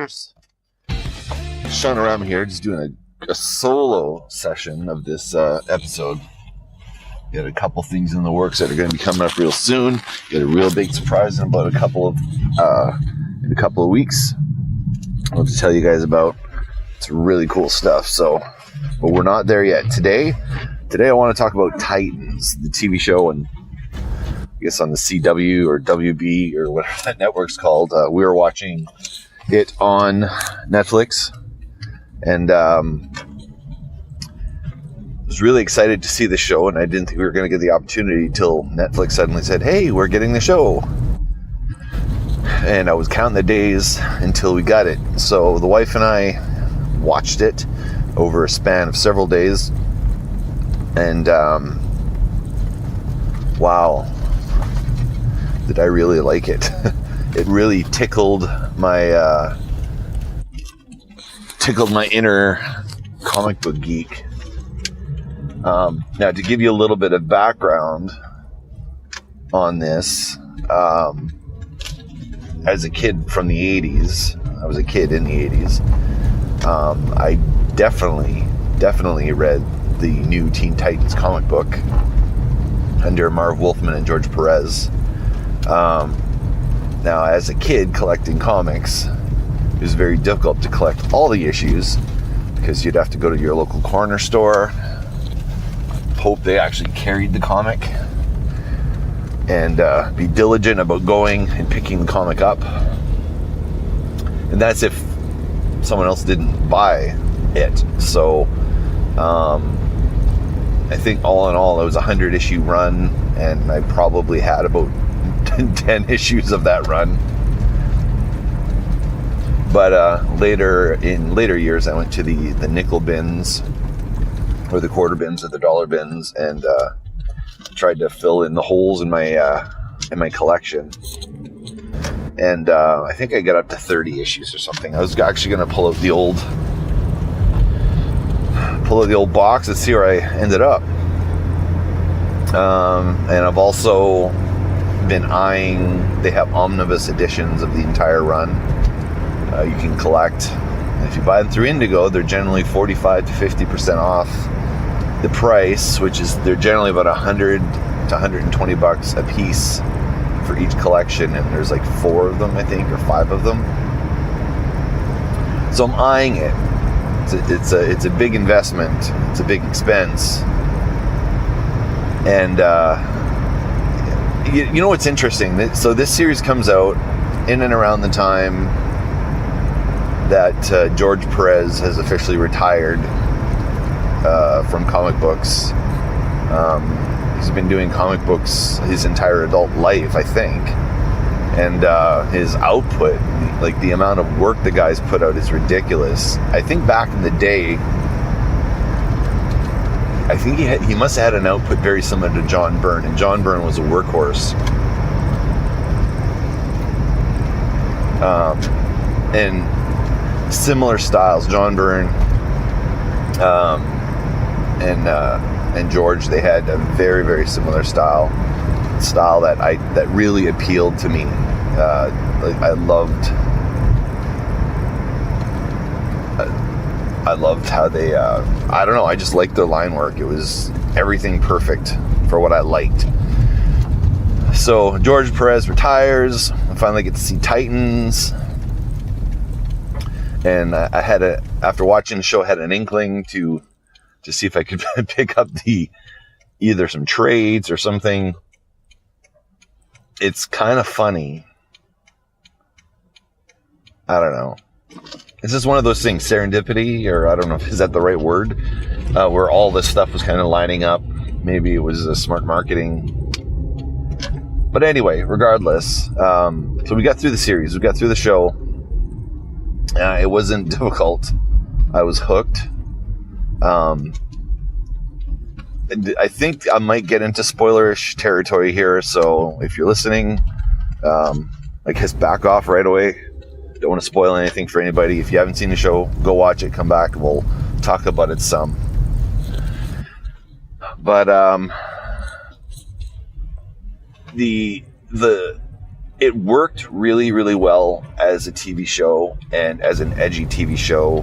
listeners. Seanorama here, just doing a solo session of this episode. Got a couple things in the works that are going to be coming up real soon. Got a real big surprise in about a couple of weeks. I want to tell you guys about. It's really cool stuff. So, but we're not there yet. Today I want to talk about Titans, the TV show, and I guess on the CW or WB or whatever that network's called. We were watching it on Netflix, and was really excited to see the show, and I didn't think we were going to get the opportunity till Netflix suddenly said, "Hey, we're getting the show." And I was counting the days until we got it. So the wife and I watched it over a span of several days, and wow, did I really like it. It really tickled my inner comic book geek. Now, to give you a little bit of background on this, as a kid from the 80s, I was a kid in the 80s, I definitely read the new Teen Titans comic book under Marv Wolfman and Jorge Perez. Now, as a kid collecting comics, it was very difficult to collect all the issues because you'd have to go to your local corner store, hope they actually carried the comic, and be diligent about going and picking the comic up. And that's if someone else didn't buy it. So I think all in all it was a 100-issue run, and I probably had about 10 issues of that run. But in later years I went to the nickel bins or the quarter bins or the dollar bins, and tried to fill in the holes in my collection. And I think I got up to 30 issues or something. I was actually going to pull out the old box and see where I ended up. And I've also been eyeing, they have omnibus editions of the entire run. You can collect, and if you buy them through Indigo, they're generally 45 to 50% off the price, which is, they're generally about $100 to $120 a piece for each collection, and there's like 4 of them, I think, or 5 of them. So I'm eyeing it. It's a big investment. It's a big expense. And you know what's interesting? So this series comes out in and around the time that Jorge Perez has officially retired from comic books. He's been doing comic books his entire adult life, I think. And his output, like the amount of work the guy's put out, is ridiculous. I think back in the day, I think he must have had an output very similar to John Byrne, and John Byrne was a workhorse. And similar styles, John Byrne and George, they had a very, very similar style that really appealed to me. I loved how they, I don't know, I just liked their line work. It was everything perfect for what I liked. So Jorge Perez retires. I finally get to see Titans. And I had after watching the show, I had an inkling to see if I could pick up either some trades or something. It's kind of funny. I don't know. It's just one of those things, serendipity, or I don't know if is that the right word, where all this stuff was kind of lining up. Maybe it was a smart marketing. But anyway, regardless, so we got through the series, we got through the show. It wasn't difficult. I was hooked. I think I might get into spoilerish territory here, so if you're listening, I guess back off right away. Don't want to spoil anything for anybody. If you haven't seen the show, go watch it, come back, and we'll talk about it some. But it worked really, really well as a TV show and as an edgy TV show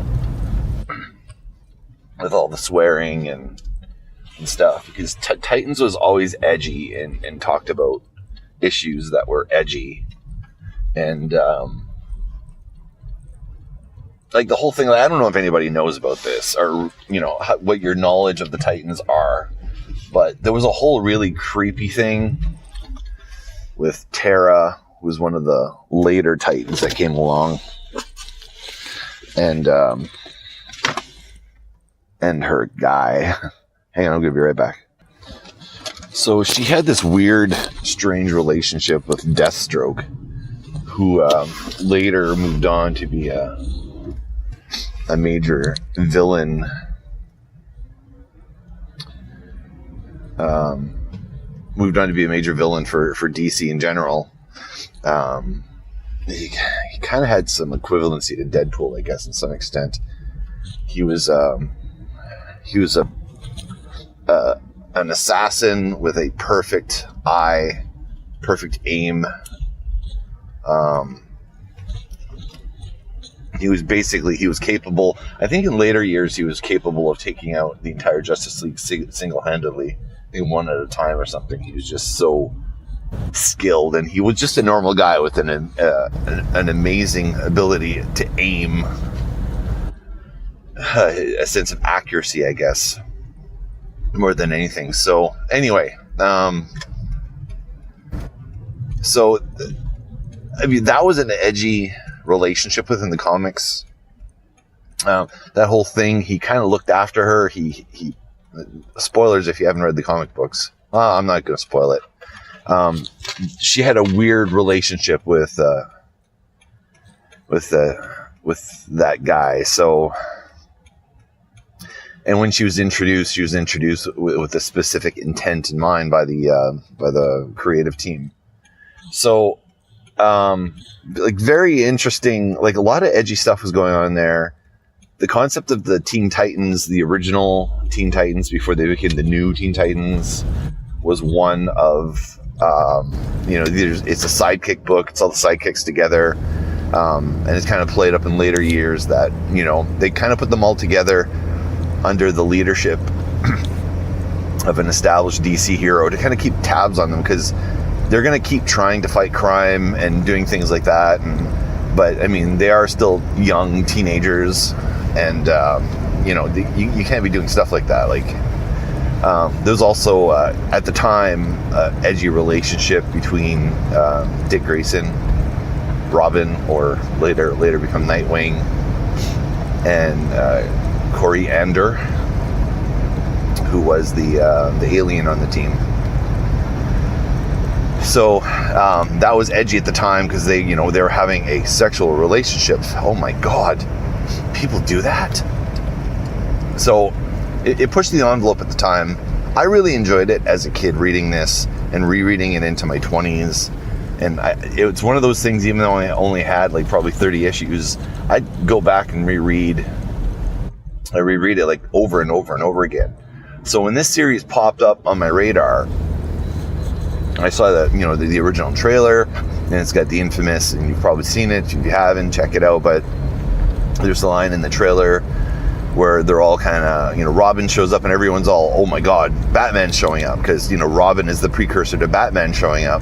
with all the swearing and stuff, because Titans was always edgy and talked about issues that were edgy. And like the whole thing, I don't know if anybody knows about this or, what your knowledge of the Titans are, but there was a whole really creepy thing with Tara, who was one of the later Titans that came along, and her guy. Hang on, I'll be right back. So she had this weird, strange relationship with Deathstroke, who later moved on to be a major villain. Moved on to be a major villain for DC in general. He kind of had some equivalency to Deadpool, I guess, in some extent. He was an assassin with a perfect eye, perfect aim. He was capable. I think in later years he was capable of taking out the entire Justice League single-handedly, one at a time or something. He was just so skilled, and he was just a normal guy with an amazing ability to aim, a sense of accuracy, I guess, more than anything. So anyway, that was an edgy relationship within the comics. That whole thing, he kind of looked after her. He spoilers if you haven't read the comic books. I'm not going to spoil it. She had a weird relationship with that guy. So, and when she was introduced with a specific intent in mind by the creative team. So, very interesting. Like, a lot of edgy stuff was going on there. The concept of the Teen Titans, the original Teen Titans before they became the new Teen Titans, was one of, it's a sidekick book. It's all the sidekicks together. And it's kind of played up in later years that, they kind of put them all together under the leadership of an established DC hero to kind of keep tabs on them, because they're going to keep trying to fight crime and doing things like that. But I mean, they are still young teenagers, and you can't be doing stuff like that. Like, there's also at the time edgy relationship between Dick Grayson, Robin, or later become Nightwing, and Corey Ander, who was the alien on the team. So that was edgy at the time, because they were having a sexual relationship. Oh my God, people do that. So it pushed the envelope at the time. I really enjoyed it as a kid, reading this and rereading it into my 20s. And it's one of those things, even though I only had like probably 30 issues, I'd go back and reread it like over and over and over again. So when this series popped up on my radar, I saw that, the original trailer, and it's got the infamous, and you've probably seen it. If you haven't, check it out. But there's a line in the trailer where they're all kind of, Robin shows up and everyone's all, oh my God, Batman's showing up. Because, Robin is the precursor to Batman showing up.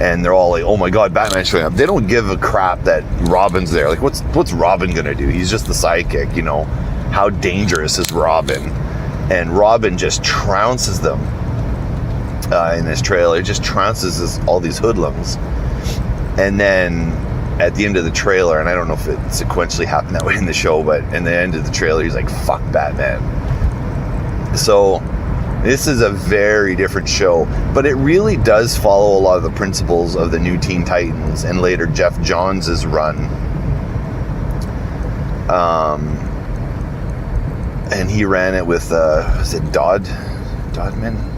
And they're all like, oh my God, Batman's showing up. They don't give a crap that Robin's there. Like, what's Robin going to do? He's just the sidekick, How dangerous is Robin? And Robin just trounces them. In this trailer, it just trounces all these hoodlums. And then at the end of the trailer, and I don't know if it sequentially happened that way in the show, but in the end of the trailer, he's like, fuck Batman. So this is a very different show, but it really does follow a lot of the principles of the new Teen Titans and later Geoff Johns' run. And he ran it with, is it Dodman?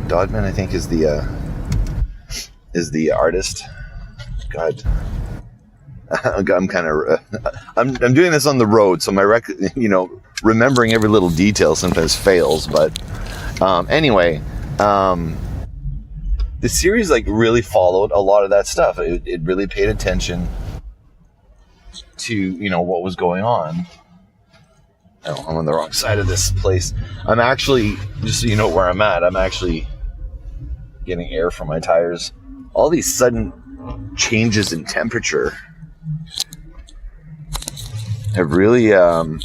Dodman, I think, is the artist. God, I'm kind of I'm doing this on the road, so my remembering every little detail sometimes fails. But anyway, the series like really followed a lot of that stuff. It really paid attention to, you know, what was going on. Oh, I'm on the wrong side of this place. I'm actually, just so you know where I'm at, I'm actually getting air from my tires. All these sudden changes in temperature have really oh,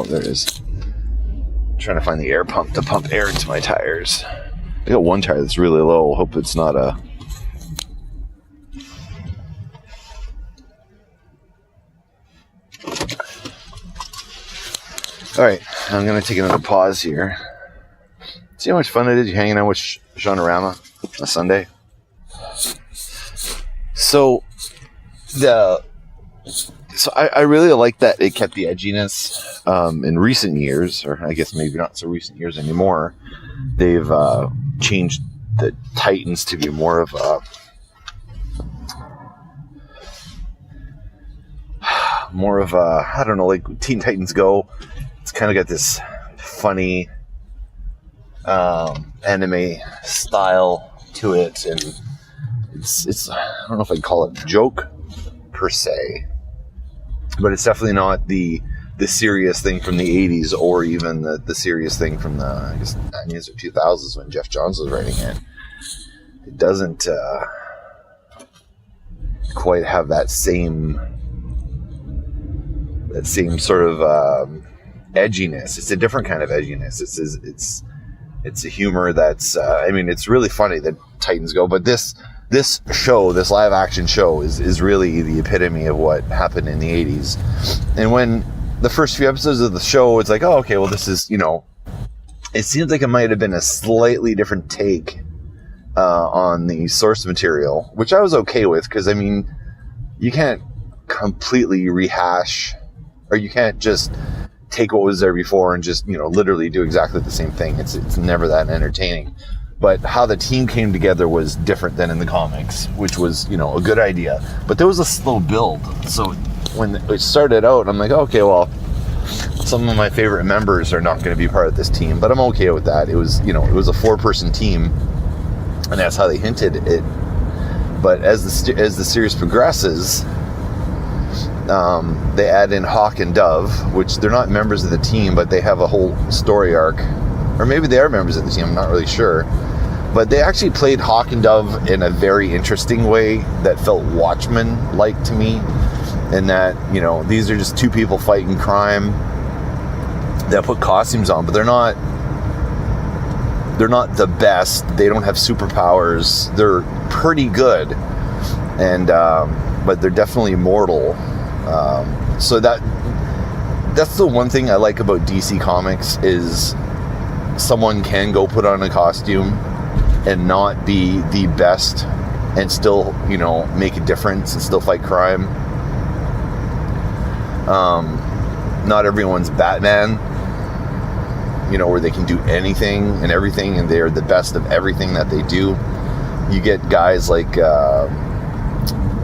there it is. I'm trying to find the air pump to pump air into my tires. I got one tire that's really low. Hope it's not a... Alright, I'm going to take another pause here. See how much fun it is hanging out with Seanorama on a Sunday? So I really like that it kept the edginess. In recent years, or I guess maybe not so recent years anymore, they've changed the Titans to be more of a I don't know, like Teen Titans Go. It's kind of got this funny anime style to it, and it's I don't know if I'd call it a joke per se, but it's definitely not the serious thing from the 80s, or even the serious thing from the, I guess, 90s or 2000s when Geoff Johns was writing it. It doesn't quite have that same sort of edginess. It's a different kind of edginess. It's a humor that's I mean, it's really funny that Titans Go, but this show, this live action show, is really the epitome of what happened in the 80s. And when the first few episodes of the show, it's like, oh, okay, well, this is, you know, it seems like it might have been a slightly different take on the source material, which I was okay with, because, I mean, you can't completely rehash, or you can't just take what was there before and just, you know, literally do exactly the same thing. It's never that entertaining. But how the team came together was different than in the comics, which was, you know, a good idea. But there was a slow build. So when it started out, I'm like, okay, well, some of my favorite members are not going to be part of this team, but I'm okay with that. It was, you know, it was a 4-person team, and that's how they hinted it. But as the series progresses, they add in Hawk and Dove, which they're not members of the team, but they have a whole story arc. Or maybe they are members of the team, I'm not really sure. But they actually played Hawk and Dove in a very interesting way that felt Watchmen-like to me. In that, you know, these are just two people fighting crime that put costumes on, but they're not the best. They don't have superpowers. They're pretty good, and but they're definitely immortal. So that's the one thing I like about DC Comics, is someone can go put on a costume and not be the best and still, you know, make a difference and still fight crime. Not everyone's Batman, you know, where they can do anything and everything, and they're the best of everything that they do. You get guys like,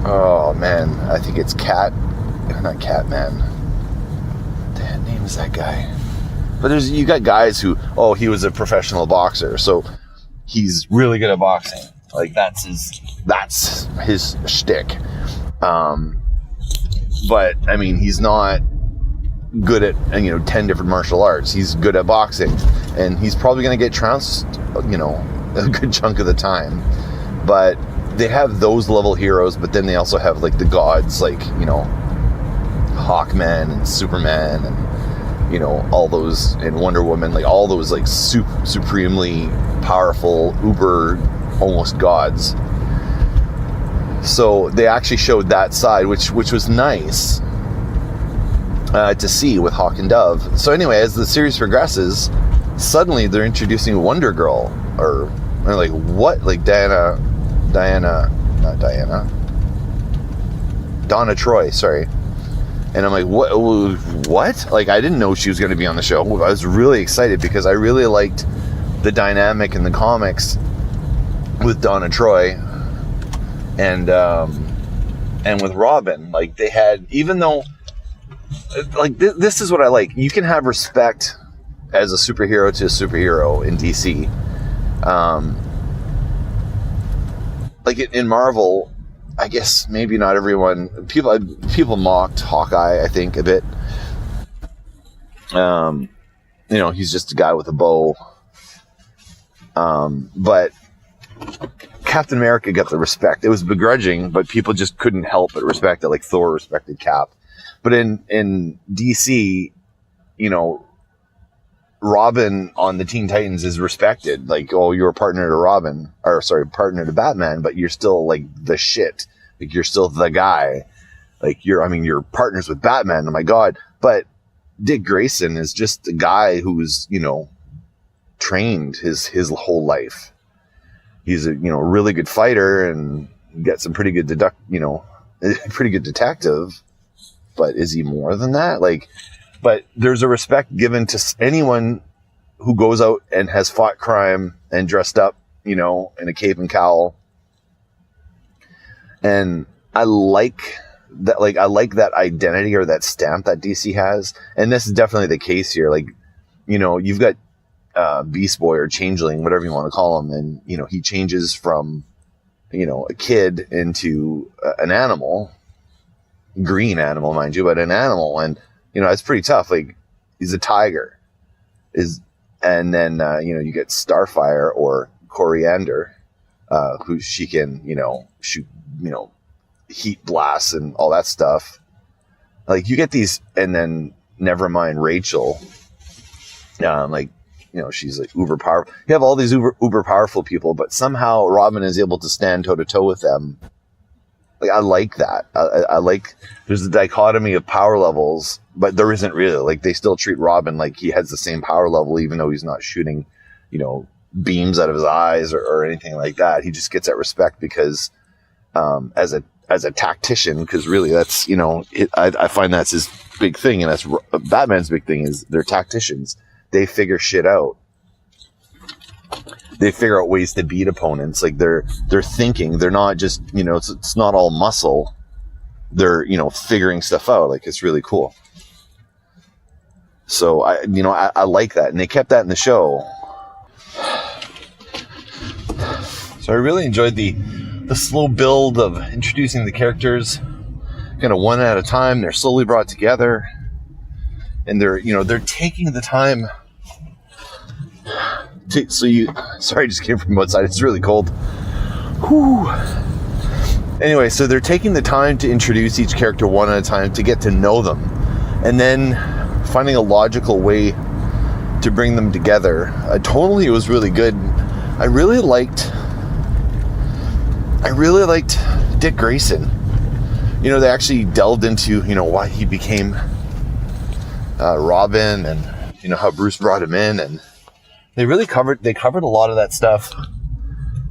oh man, I think it's not Catman. The name is that guy. But you got guys who, oh, he was a professional boxer, so he's really good at boxing. Like that's his shtick. But I mean, he's not good at, you know, 10 different martial arts. He's good at boxing, and he's probably going to get trounced, you know, a good chunk of the time. But they have those level heroes, but then they also have like the gods, like, you know, Hawkman and Superman, and, you know, all those, and Wonder Woman, like all those like supremely powerful, uber, almost gods. So they actually showed that side, which was nice to see with Hawk and Dove. So anyway, as the series progresses, suddenly they're introducing Wonder Girl, or like what? Like Donna Troy, sorry. And I'm like, what? Like, I didn't know she was going to be on the show. I was really excited because I really liked the dynamic in the comics with Donna Troy and with Robin. Like, they had, even though like this is what I like. You can have respect as a superhero to a superhero in DC. Like in Marvel, I guess maybe not everyone. People mocked Hawkeye, I think, a bit. He's just a guy with a bow. But Captain America got the respect. It was begrudging, but people just couldn't help but respect it, like Thor respected Cap. But in DC, Robin on the Teen Titans is respected. Like, oh, you're a partner to partner to Batman, but you're still like the shit. Like, you're still the guy. Like, you're partners with Batman. Oh my God. But Dick Grayson is just a guy who's, trained his whole life. He's a, really good fighter and got some pretty good pretty good detective. But is he more than that? But there's a respect given to anyone who goes out and has fought crime and dressed up, in a cape and cowl. And I like that. Like, I like that identity or that stamp that DC has. And this is definitely the case here. Like, you've got Beast Boy or Changeling, whatever you want to call him. And, he changes from, a kid into an animal, green animal, mind you, but an animal. And, it's pretty tough. Like, he's a tiger. And then, you get Starfire or Coriander, who she can, shoot, heat blasts and all that stuff. Like, you get these, and then Nevermind Rachel, she's like uber powerful. You have all these uber powerful people, but somehow Robin is able to stand toe to toe with them. Like, I like that. I like, there's a dichotomy of power levels, but there isn't really. Like, they still treat Robin like he has the same power level, even though he's not shooting, beams out of his eyes or anything like that. He just gets that respect because, as a tactician, because really that's, I find that's his big thing. And that's Batman's big thing is they're tacticians. They figure shit out. They figure out ways to beat opponents. Like, they're thinking. They're not just, it's not all muscle. They're, figuring stuff out. Like, it's really cool. So I like that. And they kept that in the show. So I really enjoyed the slow build of introducing the characters, kind of one at a time. They're slowly brought together. And they're taking the time. Sorry, I just came from outside. It's really cold. Whew. Anyway, so they're taking the time to introduce each character one at a time to get to know them, and then finding a logical way to bring them together. It was really good. I really liked Dick Grayson. They actually delved into why he became Robin, and how Bruce brought him in, and they covered a lot of that stuff.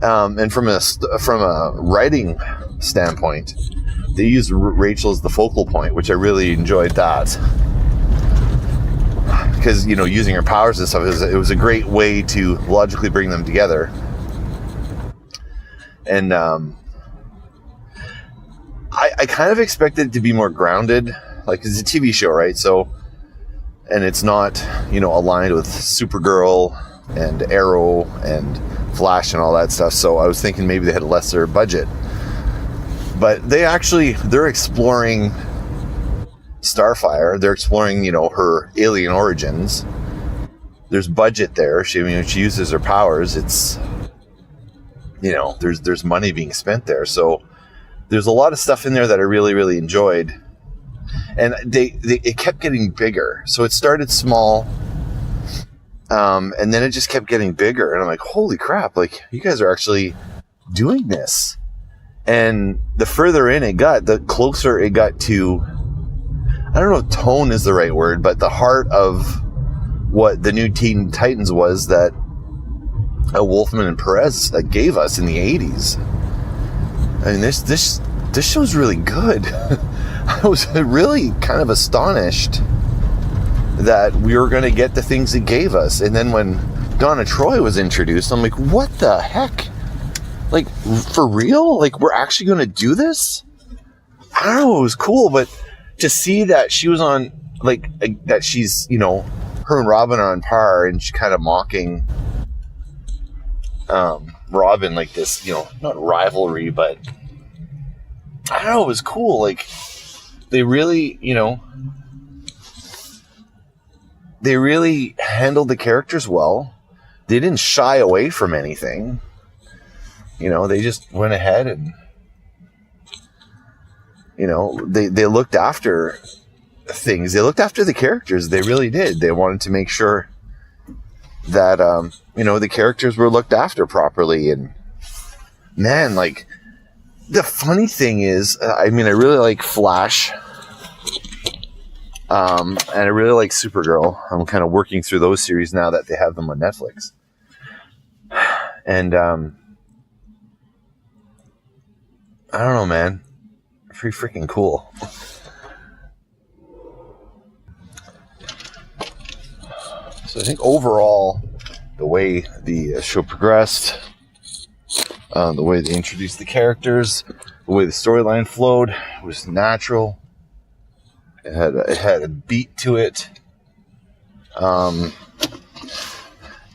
And from a writing standpoint, they used Rachel as the focal point, which I really enjoyed that. Because, using her powers and stuff, it was a great way to logically bring them together. And I kind of expected it to be more grounded. Like, it's a TV show, right? So, and it's not, aligned with Supergirl and Arrow and Flash and all that stuff. So I was thinking maybe they had a lesser budget. But they're exploring Starfire. They're exploring, her alien origins. There's budget there. She uses her powers. It's, there's money being spent there. So there's a lot of stuff in there that I really, really enjoyed. And it kept getting bigger. So it started small, and then it just kept getting bigger. And I'm like, holy crap, like, you guys are actually doing this. And the further in it got, the closer it got to, I don't know if tone is the right word, but the heart of what the new Teen Titans was that Wolfman and Perez gave us in the 80s. I mean, this show's really good. I was really kind of astonished that we were going to get the things it gave us. And then when Donna Troy was introduced, I'm like, what the heck? Like, for real? Like, we're actually going to do this? I don't know, it was cool, but, to see that she was on, like, that she's, you know, her and Robin are on par, and she's kind of mocking Robin, like this, you know, not rivalry, but I don't know, it was cool. Like, they really, you know, they really handled the characters well. They didn't shy away from anything. You know, they just went ahead and, you know, they looked after things. They looked after the characters. They really did. They wanted to make sure that, you know, the characters were looked after properly. And man, like, the funny thing is, I mean, I really like Flash, and I really like Supergirl. I'm kind of working through those series now that they have them on Netflix. And I don't know, man. Pretty freaking cool. So I think overall, the way the show progressed, the way they introduced the characters, the way the storyline flowed was natural. It had a beat to it.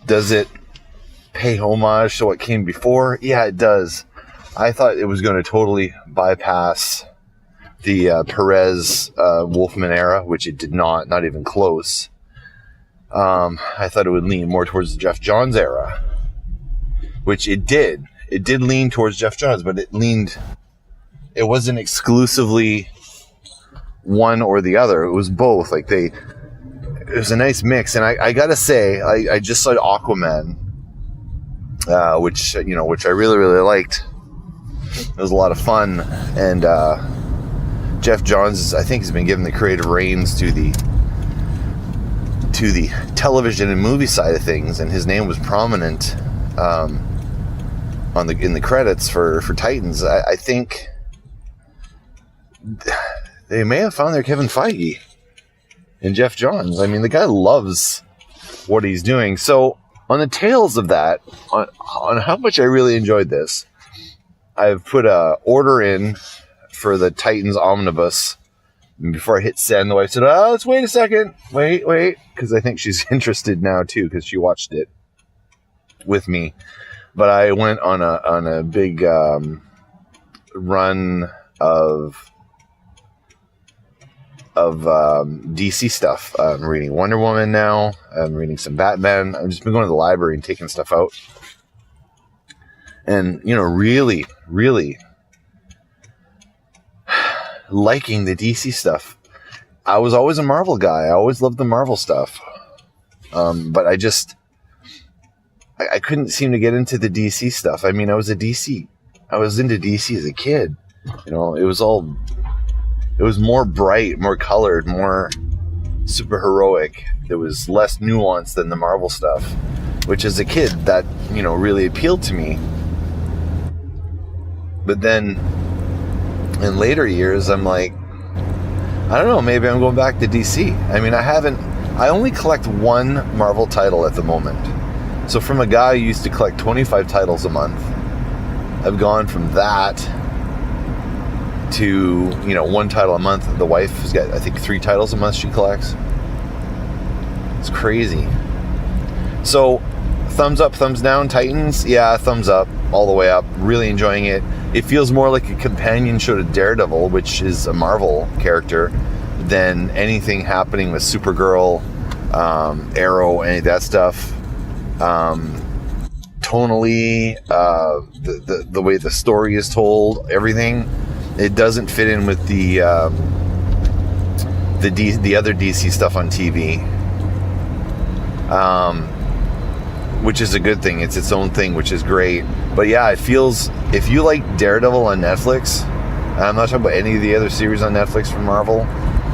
Does it pay homage to what came before? Yeah, it does. I thought it was going to totally bypass the Perez Wolfman era, which it did not even close. I thought it would lean more towards the Geoff Johns era, which it did. It did lean towards Geoff Johns, but it wasn't exclusively one or the other. It was both. Like, it was a nice mix. And I gotta say, I just saw Aquaman, which I really, really liked. It was a lot of fun. And Geoff Johns, I think, has been given the creative reins to the television and movie side of things, and his name was prominent in the credits for Titans. I think they may have found their Kevin Feige in Geoff Johns. I mean, the guy loves what he's doing. So on the tails of that, on how much I really enjoyed this, I've put a order in for the Titans Omnibus. And before I hit send, the wife said, "Oh, let's wait a second. Wait," because I think she's interested now too, because she watched it with me. But I went on a big run of DC stuff. I'm reading Wonder Woman now. I'm reading some Batman. I've just been going to the library and taking stuff out. And, you know, really, really liking the DC stuff. I was always a Marvel guy. I always loved the Marvel stuff. But I couldn't seem to get into the DC stuff. I mean, I was into DC as a kid. You know, it was more bright, more colored, more super heroic. It was less nuanced than the Marvel stuff, which as a kid, that, you know, really appealed to me. But then in later years, I'm like, I don't know, maybe I'm going back to DC. I mean, I only collect one Marvel title at the moment. So from a guy who used to collect 25 titles a month, I've gone from that to, you know, one title a month. The wife has got, I think, 3 titles a month she collects. It's crazy. So, thumbs up, thumbs down, Titans? Yeah, thumbs up, all the way up. Really enjoying it. It feels more like a companion show to Daredevil, which is a Marvel character, than anything happening with Supergirl, Arrow, any of that stuff. Tonally, the way the story is told, everything, it doesn't fit in with the other DC stuff on TV, which is a good thing. It's its own thing, which is great. But yeah, it feels, if you like Daredevil on Netflix, and I'm not talking about any of the other series on Netflix from Marvel,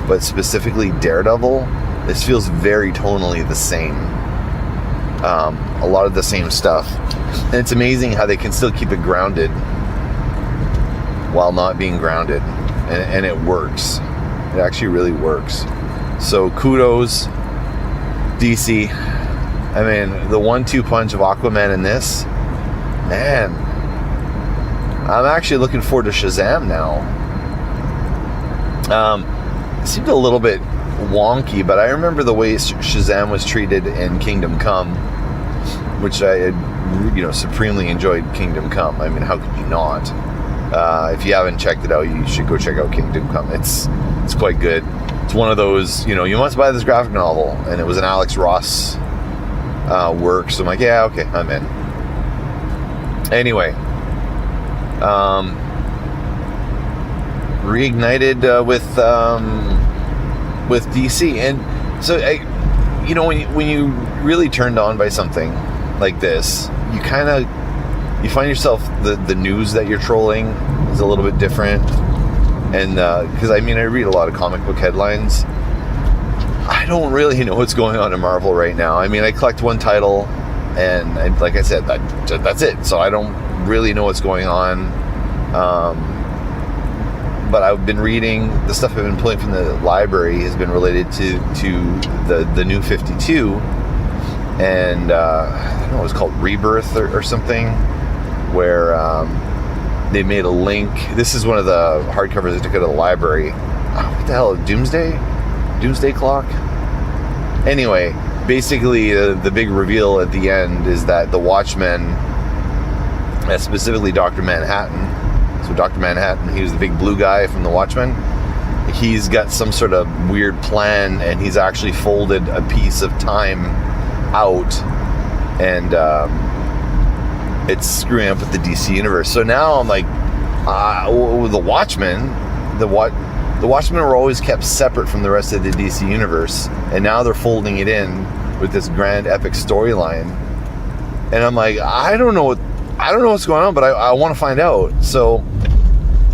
but specifically Daredevil, this feels very tonally the same. A lot of the same stuff. And it's amazing how they can still keep it grounded while not being grounded. And it works. It actually really works. So kudos, DC. I mean, the 1-2 punch of Aquaman in this, man, I'm actually looking forward to Shazam now. seemed a little bit wonky, but I remember the way Shazam was treated in Kingdom Come, which I had, supremely enjoyed Kingdom Come. I mean, how could you not? If you haven't checked it out, you should go check out Kingdom Come. It's quite good. It's one of those, you must buy this graphic novel, and it was an Alex Ross work, so I'm like, yeah, okay, I'm in. Anyway, reignited with DC, and so when you really turned on by something like this, you find yourself the news that you're trolling is a little bit different, and because I read a lot of comic book headlines. I don't really know what's going on in Marvel right now. I collect one title, and like I said, that's it. So I don't really know what's going on. But I've been reading the stuff I've been pulling from the library has been related to the new 52, and I don't know, it was called Rebirth or something, where they made a link. This is one of the hardcovers I took out of the library. What the hell, Doomsday Clock? Anyway, basically the big reveal at the end is that the Watchmen, specifically Dr. Manhattan, so Dr. Manhattan, he was the big blue guy from the Watchmen, he's got some sort of weird plan, and he's actually folded a piece of time out, and it's screwing up with the DC universe. So now I'm like, the Watchmen were always kept separate from the rest of the DC universe, and now they're folding it in with this grand epic storyline, and I'm like, I don't know what's going on, but I want to find out. So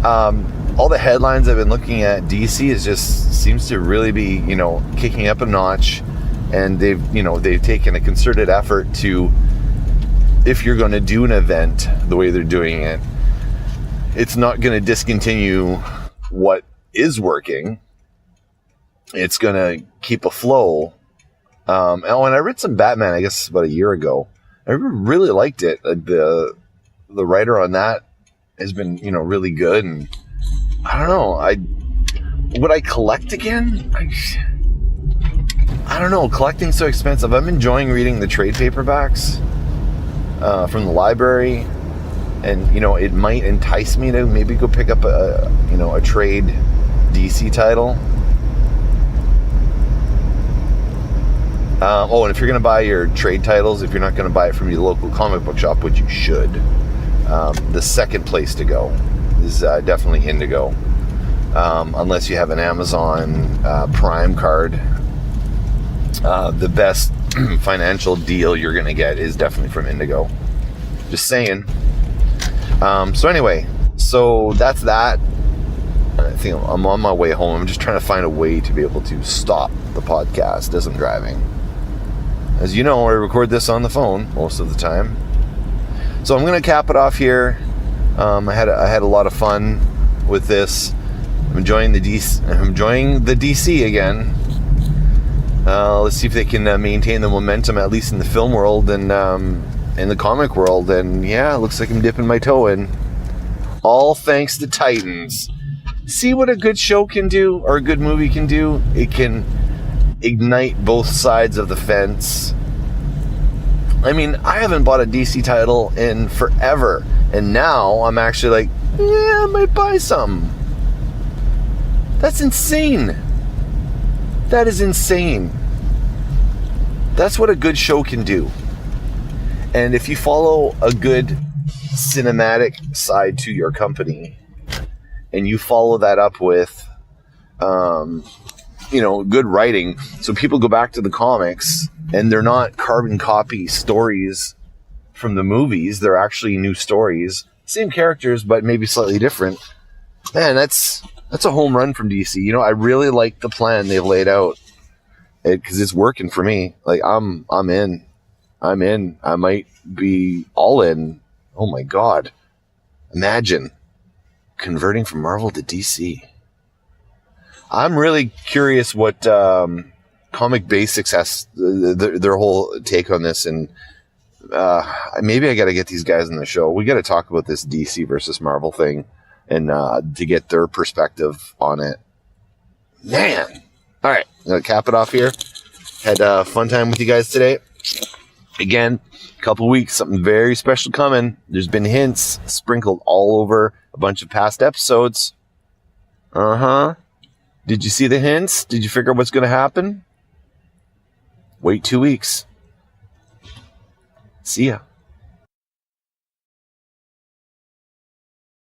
all the headlines I've been looking at, DC seems to really be kicking up a notch, and they've taken a concerted effort to, if you're going to do an event the way they're doing it, it's not going to discontinue what is working. It's going to keep a flow. And I read some Batman, I guess about a year ago. I really liked it. The writer on that has been, really good. And I don't know. Would I collect again? I don't know. Collecting's so expensive. I'm enjoying reading the trade paperbacks from the library, and it might entice me to maybe go pick up a trade DC title. And if you're going to buy your trade titles, if you're not going to buy it from your local comic book shop, which you should, the second place to go is definitely Indigo. Unless you have an Amazon Prime card, the best financial deal you're going to get is definitely from Indigo. Just saying. So anyway, so that's that. I think I'm on my way home. I'm just trying to find a way to be able to stop the podcast as I'm driving. As you know, I record this on the phone most of the time. So I'm going to cap it off here. I had a lot of fun with this. I'm enjoying the DC again. Let's see if they can maintain the momentum, at least in the film world and in the comic world. And yeah, it looks like I'm dipping my toe in. All thanks to Titans. See what a good show can do, or a good movie can do? It can ignite both sides of the fence. I haven't bought a DC title in forever, and now I'm actually like, yeah, I might buy some. That's insane. That is insane. That's what a good show can do. And if you follow a good cinematic side to your company, and you follow that up with, good writing, so people go back to the comics, and they're not carbon copy stories from the movies. They're actually new stories, same characters, but maybe slightly different. Man, that's a home run from DC. I really like the plan they've laid out, because it's working for me. Like I'm in. I might be all in. Oh my God! Imagine converting from Marvel to DC. I'm really curious what Comic Basics has, their whole take on this, and maybe I got to get these guys on the show. We got to talk about this DC versus Marvel thing, and to get their perspective on it. Man. All right, I'm going to cap it off here. Had a fun time with you guys today. Again, a couple weeks, something very special coming. There's been hints sprinkled all over a bunch of past episodes. Did you see the hints? Did you figure out what's going to happen? Wait 2 weeks. See ya.